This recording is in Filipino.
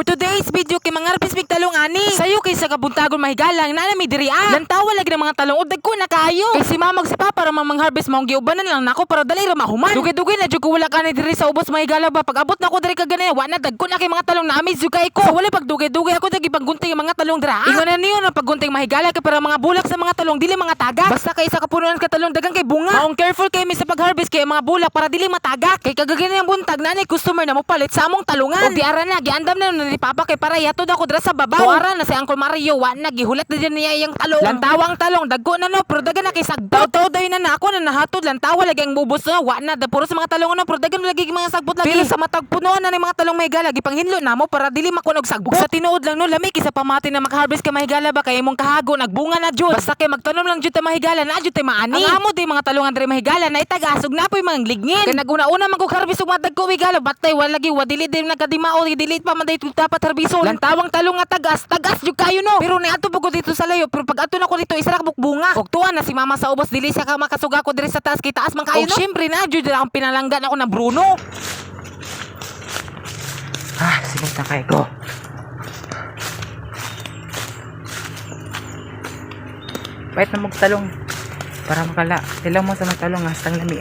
For today's video kay mga harvest big talong ani. Sayo kay sa kabuntagon mahigalang na nami diri Lantawa lagi ng mga talong udag ko na kayo. Kay si mama si papa ra mang harvest maong giubanan lang nako para dali ra mahuman. Dugay-dugay na jud ko wala kanay diri sa ubos mahigala ba pag abot na ko diri kagani wa na dagko na kay mga talong na amis jud kay ko. So wala pag dugay-dugay ako dagi paggunting mga talong dira. Ingon na niyo na paggunting mahigala kay para mga bulak sa mga talong dili mga tagak. Basta kay sa kapunuan ka talong dagang kay bunga. Maong careful kay mi sa pag-harvest kay mga bulak para dili matagak. Kay kagagani ang buntag na ni customer na mo palit sa among talungan. Og di ara na giandam na ni papa kay para yato na ko dira sa babaw. Ara na si Uncle Mario wa na gihulat na dyan niya iyang talong. Lantawang talong dagko na no pero dagan na kay sagdaw. Taw dayon na ako na nahatod lantawa lagi ang bubos no wa na puro sa mga talong no pero dagan lagi mga sagbot lagi. Pero sa matag punuan na ni mga talong mahigala gipanghinlo namo para dili makunog sagbot. Sa tinuod lang no lami kay sa pamati na mag-harvest ka mahigala ba kay imong kahago nagbunga na jud. Basta kay magtanom lang jud ta mahigala na jud tay maani. Ang amo di mga talongan diri mahigala na itagasog na poy mga lignin. Kay naguna-una man kog harvest ug matag ko mahigala batay wala lagi wa dili din nagkadimao dili pa man day dapat harbiso. Lantawang talong nga tagas jud kayo no. Pero ni ato pugod dito sa layo pero pag ato na ko dito isa ra bunga. Og tuwa na si mama sa ubos dili siya ka makasuga ko diri sa taas kay taas man kayo no. Syempre na jud ang pinalanggan ako na Bruno. Sige na kay ko. Pahit na magtalong para makala. Tilaw mo sa magtalong hastang lami